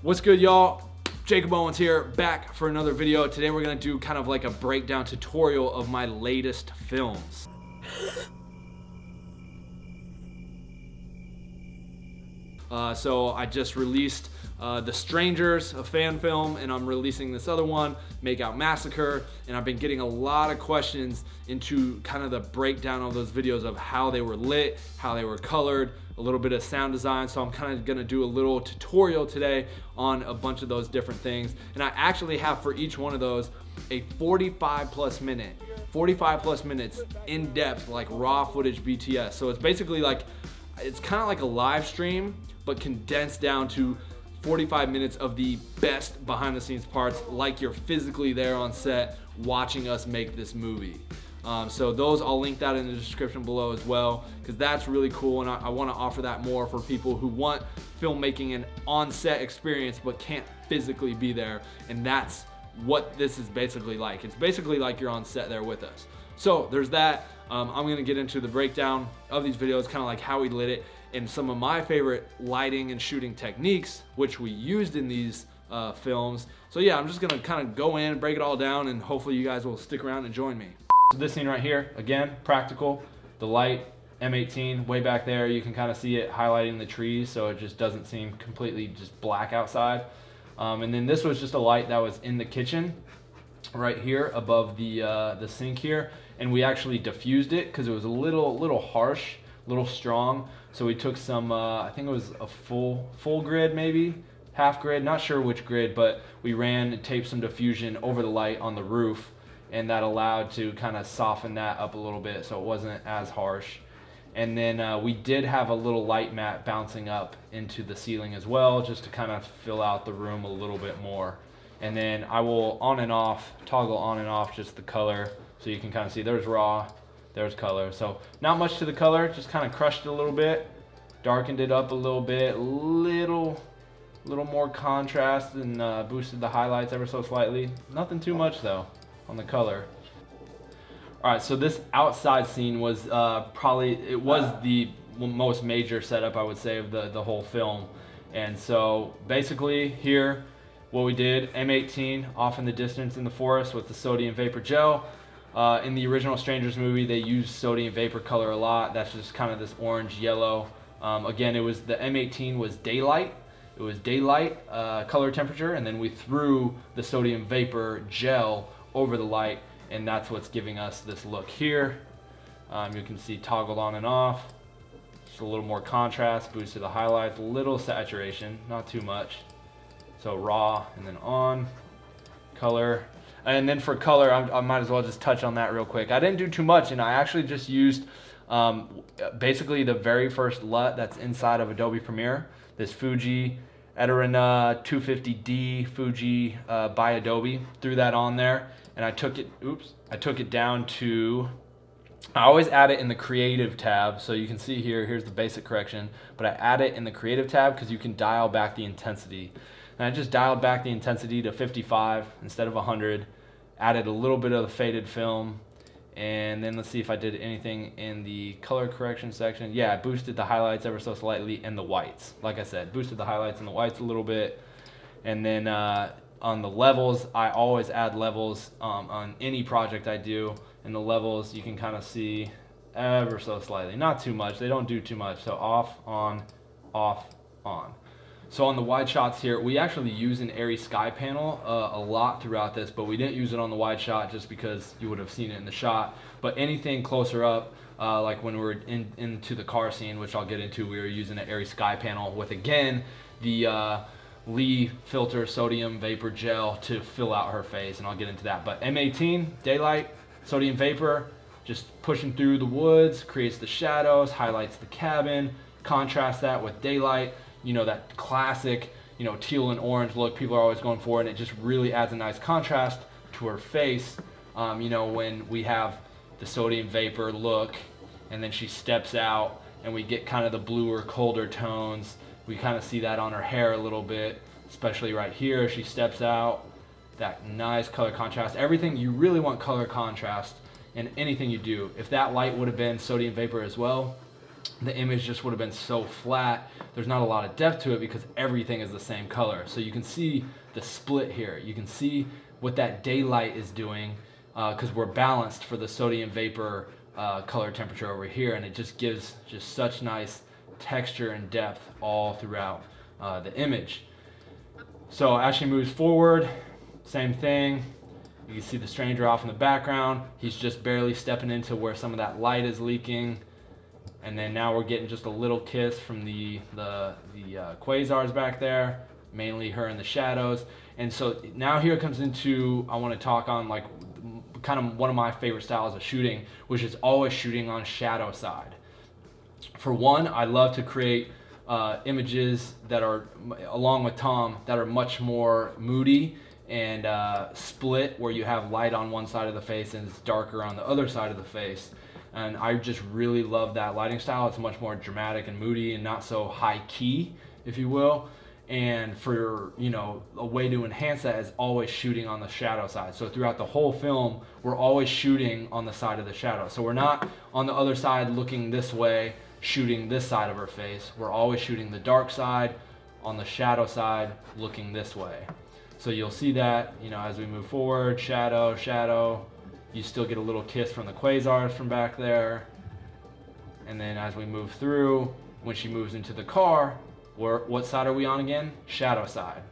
What's good, y'all? Jakob Owens here, back for another video. Today we're gonna do kind of like a breakdown tutorial of my latest films. So I just released The Strangers, a fan film, and I'm releasing this other one, Make Out Massacre, and I've been getting a lot of questions into kind of the breakdown of those videos of how they were lit, how they were colored, a little bit of sound design. So I'm kind of gonna do a little tutorial today on a bunch of those different things. And I actually have for each one of those a 45 plus minutes in depth, like raw footage BTS. So it's basically like, it's kind of like a live stream, but condensed down to 45 minutes of the best behind the scenes parts, like you're physically there on set watching us make this movie. So those, I'll link that in the description below as well, because that's really cool, and I want to offer that more for people who want filmmaking and on-set experience but can't physically be there, and that's what this is basically like. It's basically like you're on set there with us. So there's that. I'm going to get into the breakdown of these videos, kind of like how we lit it, and some of my favorite lighting and shooting techniques, which we used in these films. So yeah, I'm just going to kind of go in, break it all down, and hopefully you guys will stick around and join me. So this scene right here, again, practical. The light, M18, way back there, you can kind of see it highlighting the trees, so it just doesn't seem completely just black outside. And then this was just a light that was in the kitchen, right here above the sink here, and we actually diffused it because it was a little harsh, a little strong. So we took some, I think it was a full grid, maybe half grid, not sure which grid, but we ran and taped some diffusion over the light on the roof, and that allowed to kind of soften that up a little bit so it wasn't as harsh. And then we did have a little light mat bouncing up into the ceiling as well, just to kind of fill out the room a little bit more. And then I will toggle on and off just the color, so you can kind of see there's raw, there's color. So not much to the color, just kind of crushed it a little bit, darkened it up a little bit, little more contrast, and boosted the highlights ever so slightly. Nothing too much though on the color. All right, so this outside scene was the most major setup, I would say, of the whole film. And so basically here, what we did, M18 off in the distance in the forest with the sodium vapor gel. In the original Strangers movie, they used sodium vapor color a lot. That's just kind of this orange yellow. Again, it was the M18 was daylight. It was daylight color temperature, and then we threw the sodium vapor gel over the light, and that's what's giving us this look here. You can see toggled on and off. Just a little more contrast, boosted the highlights, a little saturation, not too much. So raw, and then on, color. And then for color, I might as well just touch on that real quick. I didn't do too much, and I actually just used basically the very first LUT that's inside of Adobe Premiere, this Fuji Eterina 250D Fuji by Adobe. Threw that on there, and I took it down to, I always add it in the creative tab, so you can see here's the basic correction, but I add it in the creative tab because you can dial back the intensity. And I just dialed back the intensity to 55 instead of 100, added a little bit of the faded film, and then let's see if I did anything in the color correction section. Yeah, I boosted the highlights ever so slightly and the whites. Like I said, boosted the highlights and the whites a little bit. And then on the levels, I always add levels on any project I do. And the levels, you can kind of see ever so slightly, not too much. They don't do too much. So off, on, off, on. So on the wide shots here, we actually use an airy sky panel a lot throughout this, but we didn't use it on the wide shot just because you would have seen it in the shot. But anything closer up, like when we're into the car scene, which I'll get into, we were using an airy sky panel with, again, the Lee filter sodium vapor gel to fill out her face, and I'll get into that. But M18, daylight, sodium vapor, just pushing through the woods, creates the shadows, highlights the cabin, contrast that with daylight. You know, that classic, teal and orange look people are always going for, and it just really adds a nice contrast to her face. When we have the sodium vapor look, and then she steps out, and we get kind of the bluer, colder tones. We kind of see that on her hair a little bit, especially right here. She steps out, that nice color contrast. Everything, you really want color contrast in anything you do. If that light would have been sodium vapor as well, the image just would have been so flat. There's not a lot of depth to it because everything is the same color. So you can see the split here. You can see what that daylight is doing because we're balanced for the sodium vapor color temperature over here, and it just gives just such nice texture and depth all throughout the image. So as she moves forward, same thing. You can see the stranger off in the background. He's just barely stepping into where some of that light is leaking. And then now we're getting just a little kiss from the quasars back there, mainly her in the shadows. And so now here comes into, I want to talk on like kind of one of my favorite styles of shooting, which is always shooting on shadow side. For one, I love to create images that are, along with Tom, that are much more moody and split, where you have light on one side of the face and it's darker on the other side of the face. And I just really love that lighting style. It's much more dramatic and moody and not so high key, if you will. And for, you know, a way to enhance that is always shooting on the shadow side. So throughout the whole film, we're always shooting on the side of the shadow. So we're not on the other side looking this way, shooting this side of her face. We're always shooting the dark side on the shadow side, looking this way. So you'll see that, you know, as we move forward, shadow, shadow. You still get a little kiss from the quasars from back there. And then as we move through, when she moves into the car, what side are we on again? Shadow side.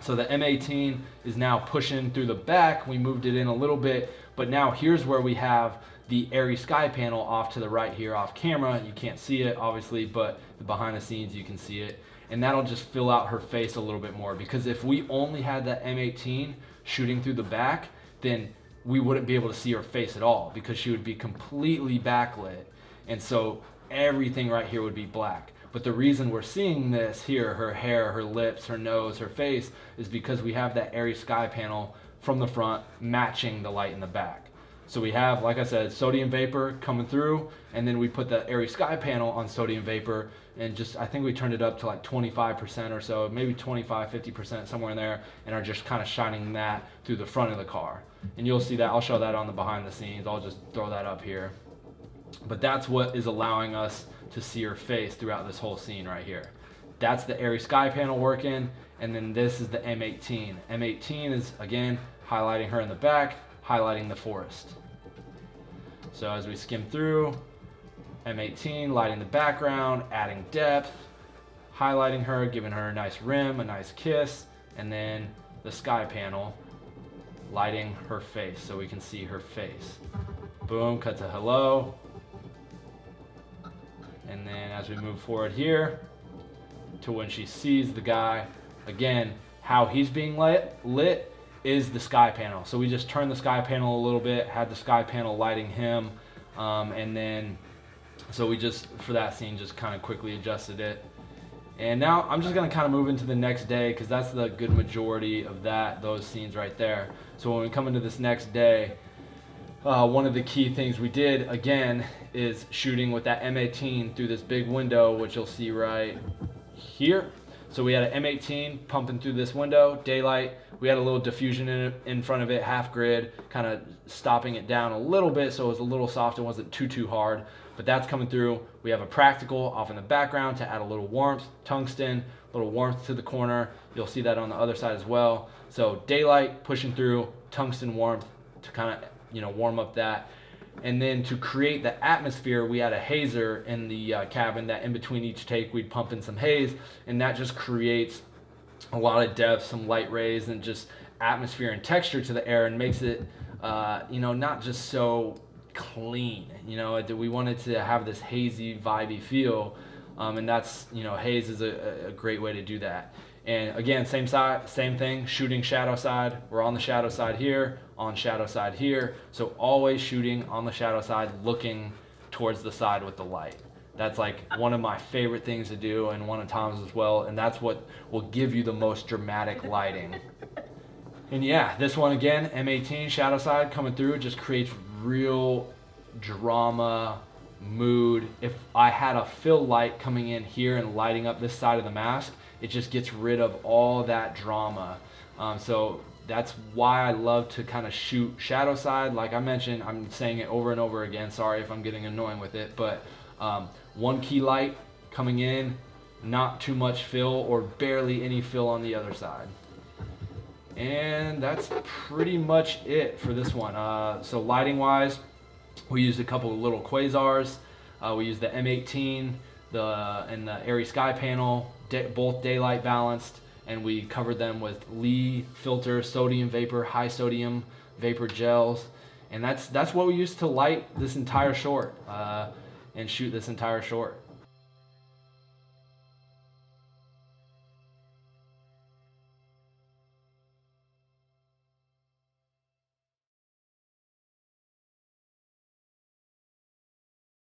So the M18 is now pushing through the back. We moved it in a little bit, but now here's where we have the airy sky panel off to the right here off camera. You can't see it obviously, but the behind the scenes you can see it. And that'll just fill out her face a little bit more, because if we only had that M18 shooting through the back, then we wouldn't be able to see her face at all, because she would be completely backlit. And so everything right here would be black. But the reason we're seeing this here, her hair, her lips, her nose, her face, is because we have that airy sky panel from the front matching the light in the back. So we have, like I said, sodium vapor coming through, and then we put the airy sky panel on sodium vapor, and just, I think we turned it up to like 25% or so, maybe 25, 50%, somewhere in there, and are just kind of shining that through the front of the car. And you'll see that, I'll show that on the behind the scenes, I'll just throw that up here. But that's what is allowing us to see her face throughout this whole scene right here. That's the airy sky panel working, and then this is the M18. M18 is, again, highlighting her in the back, highlighting the forest. So as we skim through, M18 lighting the background, adding depth, highlighting her, giving her a nice rim, a nice kiss, and then the sky panel lighting her face so we can see her face. Boom, cut to hello. And then as we move forward here to when she sees the guy, again, how he's being lit is the sky panel. So we just turned the sky panel a little bit, had the sky panel lighting him, and then so we just, for that scene, just kind of quickly adjusted it. And now I'm just gonna kind of move into the next day, because that's the good majority of those scenes right there. So when we come into this next day, one of the key things we did, again, is shooting with that M18 through this big window, which you'll see right here. So we had an M18 pumping through this window, daylight. We had a little diffusion in front of it, half grid, kind of stopping it down a little bit so it was a little soft, it wasn't too hard. But that's coming through. We have a practical off in the background to add a little warmth, tungsten, a little warmth to the corner. You'll see that on the other side as well. So daylight pushing through, tungsten warmth to kind of, you know, warm up that. And then to create the atmosphere, we had a hazer in the cabin that in between each take we'd pump in some haze, and that just creates a lot of depth, some light rays, and just atmosphere and texture to the air, and makes it you know, not just so clean. You know, we wanted to have this hazy, vibey feel, and that's, you know, haze is a great way to do that. And again, same thing, shooting shadow side. We're on the shadow side here, on shadow side here. So always shooting on the shadow side, looking towards the side with the light. That's like one of my favorite things to do, and one of Tom's as well, and that's what will give you the most dramatic lighting. And yeah, this one again, M18 shadow side coming through, just creates real drama, mood. If I had a fill light coming in here and lighting up this side of the mask, it just gets rid of all that drama. So that's why I love to kind of shoot shadow side. Like I mentioned, I'm saying it over and over again, sorry if I'm getting annoying with it, but one key light coming in, not too much fill or barely any fill on the other side. And that's pretty much it for this one. So lighting wise, we used a couple of little quasars. We used the M18 and the Airy Sky panel, both daylight balanced, and we covered them with Lee filter, sodium vapor, high sodium vapor gels. And that's what we used to light this entire short and shoot this entire short.